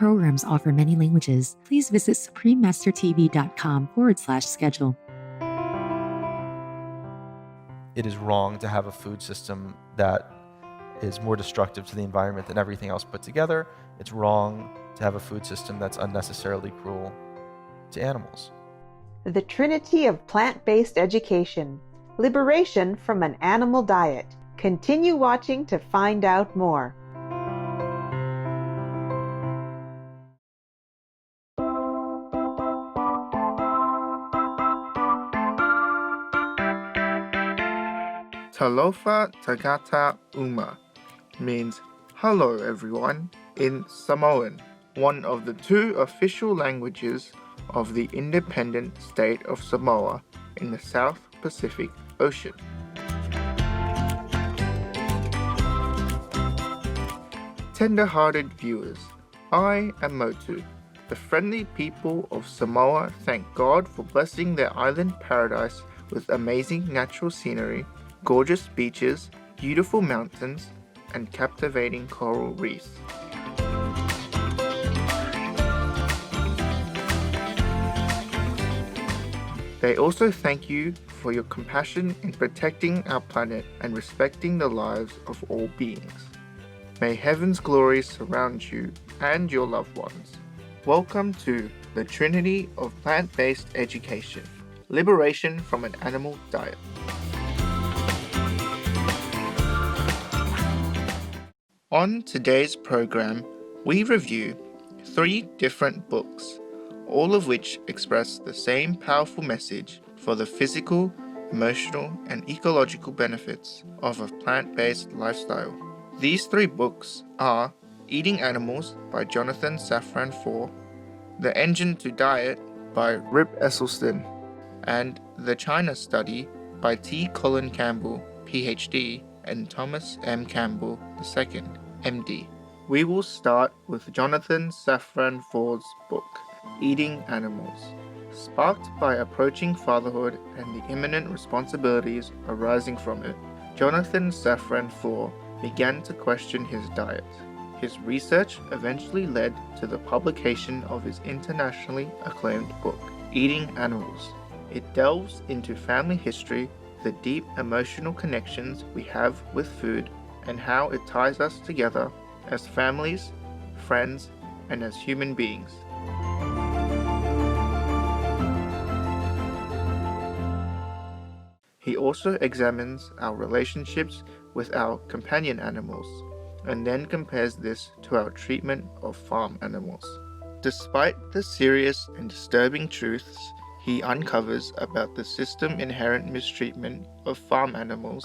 programs offer many languages. Please visit suprememastertv.com/schedule. It is wrong to have a food system that is more destructive to the environment than everything else put together. It's wrong to have a food system that's unnecessarily cruel to animals. The Trinity of Plant-Based Education. Liberation from an Animal Diet. Continue watching to find out more. Talofa Tagata Uma means hello everyone in Samoan, one of the two official languages of the independent state of Samoa in the South Pacific Ocean. Tender-hearted viewers, I am Motu. The friendly people of Samoa thank God for blessing their island paradise with amazing natural scenery, gorgeous beaches, beautiful mountains, and captivating coral reefs. They also thank you for your compassion in protecting our planet and respecting the lives of all beings. May heaven's glory surround you and your loved ones. Welcome to the Trinity of Plant-Based Education, Liberation from an Animal Diet. On today's program, we review 3 different books, all of which express the same powerful message for the physical, emotional, and ecological benefits of a plant-based lifestyle. These 3 books are Eating Animals by Jonathan Safran Foer, The Engine to Diet by Rip Esselstyn, and The China Study by T. Colin Campbell, PhD, and Thomas M. Campbell II, MD. We will start with Jonathan Safran Foer's book, Eating Animals. Sparked by approaching fatherhood and the imminent responsibilities arising from it, Jonathan Safran Foer began to question his diet. His research eventually led to the publication of his internationally acclaimed book, Eating Animals. It delves into family history, the deep emotional connections we have with food, and how it ties us together as families, friends, and as human beings. He also examines our relationships with our companion animals, and then compares this to our treatment of farm animals. Despite the serious and disturbing truths he uncovers about the system-inherent mistreatment of farm animals,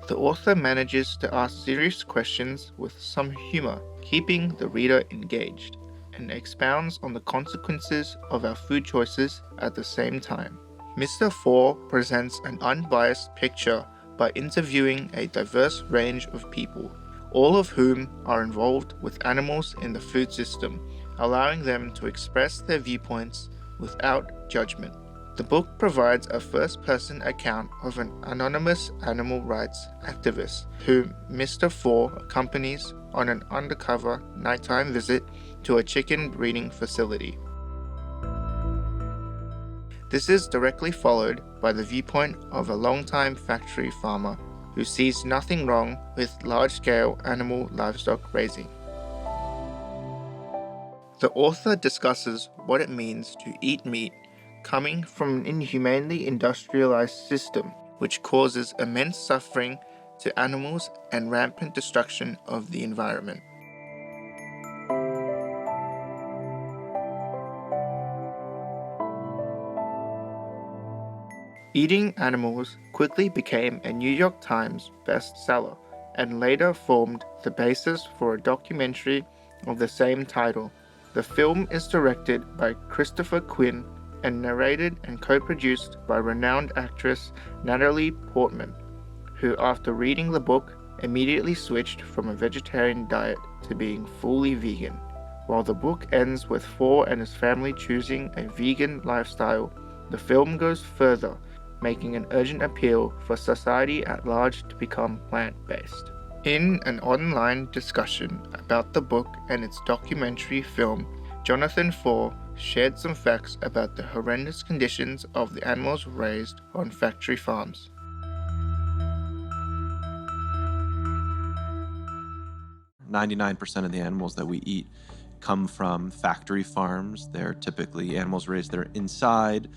the author manages to ask serious questions with some humor, keeping the reader engaged, and expounds on the consequences of our food choices at the same time. Mr. Foer presents an unbiased picture by interviewing a diverse range of people, all of whom are involved with animals in the food system, allowing them to express their viewpoints without judgment. The book provides a first-person account of an anonymous animal rights activist whom Mr. Foer accompanies on an undercover nighttime visit to a chicken breeding facility. This is directly followed by the viewpoint of a longtime factory farmer who sees nothing wrong with large-scale animal livestock raising. The author discusses what it means to eat meat coming from an inhumanely industrialized system which causes immense suffering to animals and rampant destruction of the environment. Eating Animals quickly became a New York Times bestseller and later formed the basis for a documentary of the same title. The film is directed by Christopher Quinn and narrated and co-produced by renowned actress Natalie Portman, who after reading the book immediately switched from a vegetarian diet to being fully vegan. While the book ends with Foer and his family choosing a vegan lifestyle, the film goes further, making an urgent appeal for society at large to become plant-based. In an online discussion about the book and its documentary film, Jonathan Four shared some facts about the horrendous conditions of the animals raised on factory farms. %99 of the animals that we eat come from factory farms. They're typically animals raised that are inside.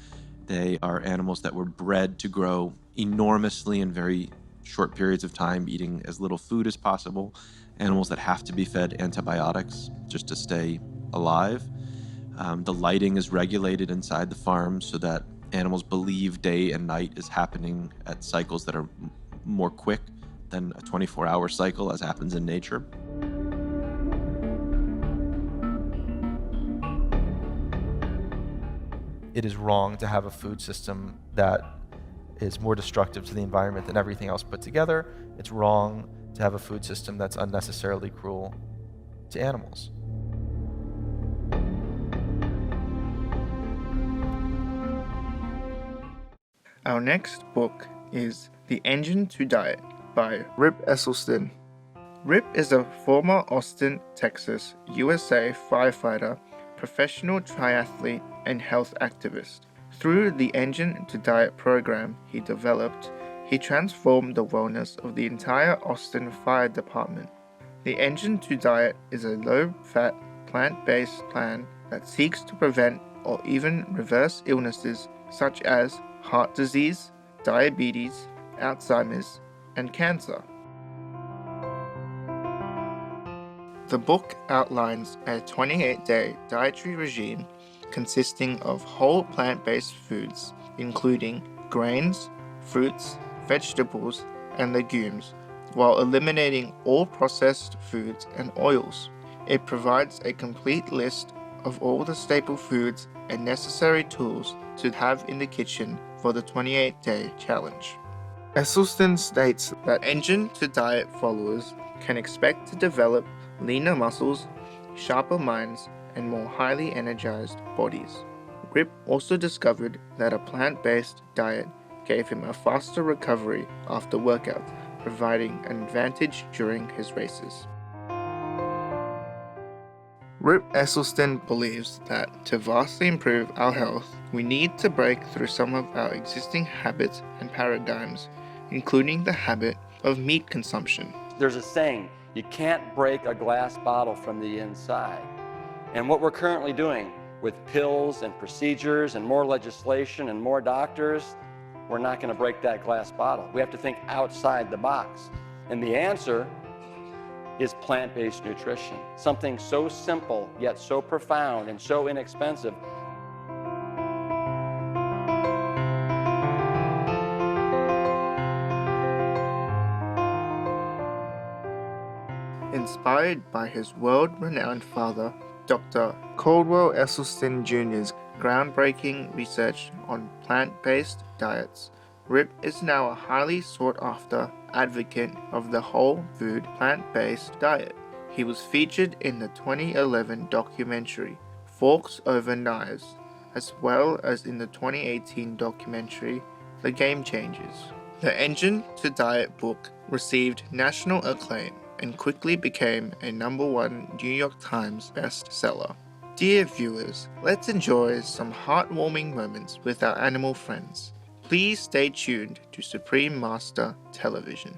They are animals that were bred to grow enormously in very short periods of time, eating as little food as possible. Animals that have to be fed antibiotics just to stay alive. The lighting is regulated inside the farm so that animals believe day and night is happening at cycles that are more quick than a 24-hour cycle, as happens in nature. It is wrong to have a food system that is more destructive to the environment than everything else put together. It's wrong to have a food system that's unnecessarily cruel to animals. Our next book is The Engine to Diet by Rip Esselstyn. Rip is a former Austin, Texas, USA firefighter, professional triathlete, and health activist. Through the Engine to Diet program he developed, he transformed the wellness of the entire Austin Fire Department. The Engine to Diet is a low-fat, plant-based plan that seeks to prevent or even reverse illnesses such as heart disease, diabetes, Alzheimer's, and cancer. The book outlines a 28-day dietary regime consisting of whole plant-based foods, including grains, fruits, vegetables, and legumes, while eliminating all processed foods and oils. It provides a complete list of all the staple foods and necessary tools to have in the kitchen for the 28-day challenge. Esselstyn states that Engine to Diet followers can expect to develop leaner muscles, sharper minds, and more highly energized bodies. Rip also discovered that a plant-based diet gave him a faster recovery after workouts, providing an advantage during his races. Rip Esselstyn believes that to vastly improve our health, we need to break through some of our existing habits and paradigms, including the habit of meat consumption. There's a saying, you can't break a glass bottle from the inside. And what we're currently doing with pills and procedures and more legislation and more doctors, we're not going to break that glass bottle. We have to think outside the box. And the answer is plant-based nutrition. Something so simple, yet so profound and so inexpensive. Inspired by his world-renowned father, Dr. Caldwell Esselstyn Jr.'s groundbreaking research on plant-based diets, Rip is now a highly sought-after advocate of the whole food plant-based diet. He was featured in the 2011 documentary Forks Over Knives, as well as in the 2018 documentary The Game Changers. The Engine to Diet book received national acclaim and quickly became a #1 New York Times bestseller. Dear viewers, let's enjoy some heartwarming moments with our animal friends. Please stay tuned to Supreme Master Television.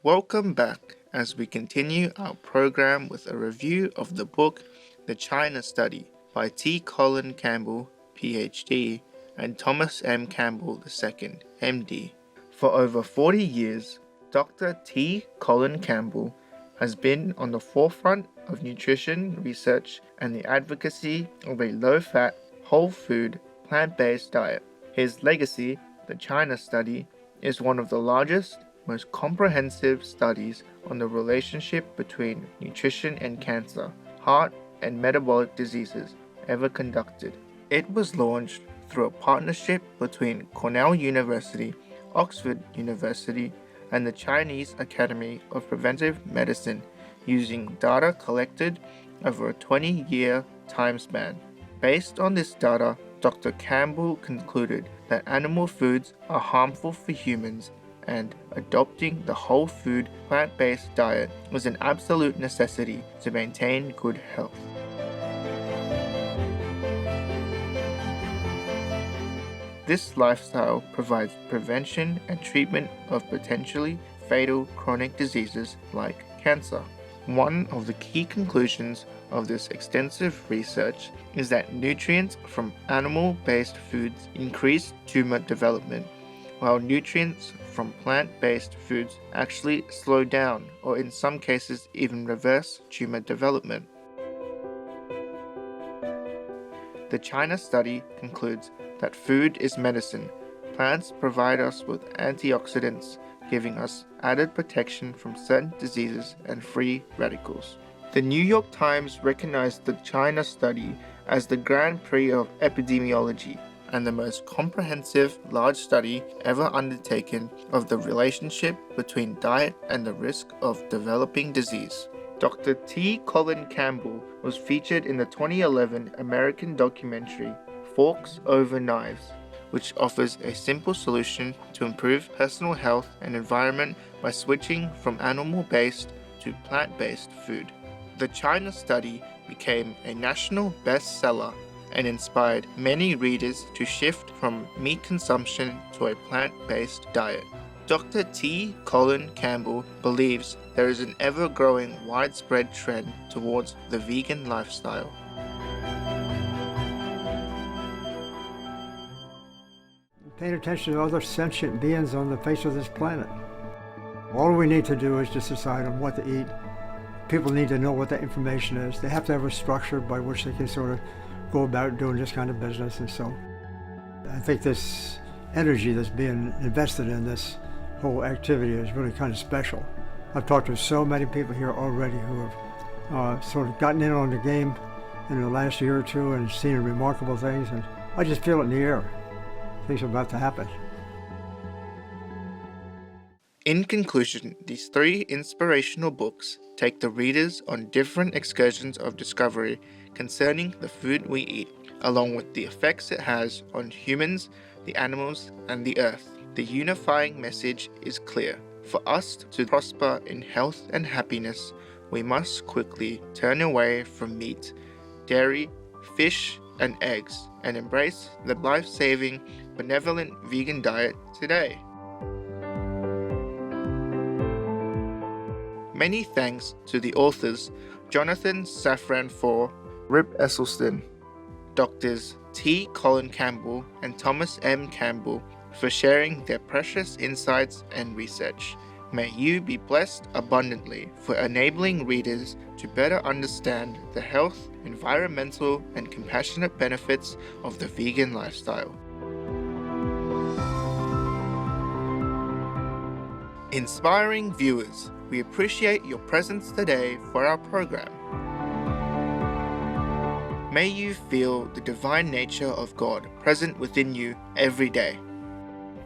Welcome back as we continue our program with a review of the book The China Study by T. Colin Campbell, PhD, and Thomas M. Campbell II, MD. For over 40 years, Dr. T. Colin Campbell has been on the forefront of nutrition research and the advocacy of a low-fat, whole-food, plant-based diet. His legacy, the China Study, is one of the largest, most comprehensive studies on the relationship between nutrition and cancer, heart and metabolic diseases ever conducted. It was launched through a partnership between Cornell University, Oxford University, and the Chinese Academy of Preventive Medicine using data collected over a 20-year time span. Based on this data, Dr. Campbell concluded that animal foods are harmful for humans and adopting the whole food plant-based diet was an absolute necessity to maintain good health. This lifestyle provides prevention and treatment of potentially fatal chronic diseases like cancer. One of the key conclusions of this extensive research is that nutrients from animal-based foods increase tumor development, while nutrients from plant-based foods actually slow down or in some cases even reverse tumor development. The China study concludes that food is medicine. Plants provide us with antioxidants, giving us added protection from certain diseases and free radicals. The New York Times recognized the China study as the Grand Prix of epidemiology and the most comprehensive large study ever undertaken of the relationship between diet and the risk of developing disease. Dr. T. Colin Campbell was featured in the 2011 American documentary Forks Over Knives, which offers a simple solution to improve personal health and environment by switching from animal-based to plant-based food. The China study became a national bestseller and inspired many readers to shift from meat consumption to a plant-based diet. Dr. T. Colin Campbell believes there is an ever-growing widespread trend towards the vegan lifestyle. Paying attention to other sentient beings on the face of this planet. All we need to do is just decide on what to eat. People need to know what that information is. They have to have a structure by which they can sort of go about doing this kind of business. And so I think this energy that's being invested in this whole activity is really kind of special. I've talked to so many people here already who have sort of gotten in on the game in the last year or two and seen remarkable things, and I just feel it in the air. Things are about to happen. In conclusion, these three inspirational books take the readers on different excursions of discovery concerning the food we eat, along with the effects it has on humans, the animals, and the earth. The unifying message is clear. For us to prosper in health and happiness, we must quickly turn away from meat, dairy, fish, and eggs, and embrace the life-saving, benevolent vegan diet today. Many thanks to the authors Jonathan Safran Foer, Rip Esselstyn, Drs. T. Colin Campbell and Thomas M. Campbell for sharing their precious insights and research. May you be blessed abundantly for enabling readers to better understand the health, environmental, and compassionate benefits of the vegan lifestyle. Inspiring viewers, we appreciate your presence today for our program. May you feel the divine nature of God present within you every day.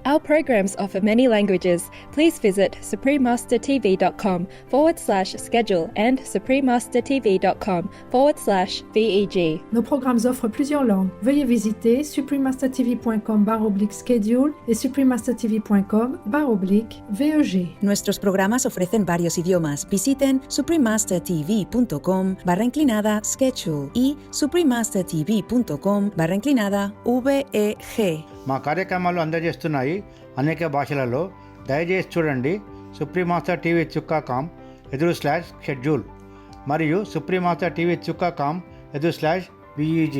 Our programs offer many languages. Please visit suprememastertv.com/schedule and suprememastertv.com/VEG. Nos programmes offrent plusieurs langues. Veuillez visiter suprememastertv.com/schedule et suprememastertv.com/VEG. Nuestros programas ofrecen varios idiomas. Visiten suprememastertv.com/schedule y suprememastertv.com/VEG. మా కార్యక్రమాలు అందజేస్తున్నాయి అనేక భాషలలో. దయచేసి చూడండి suprememastertv.com/schedule మరియు suprememastertv.com/VEG.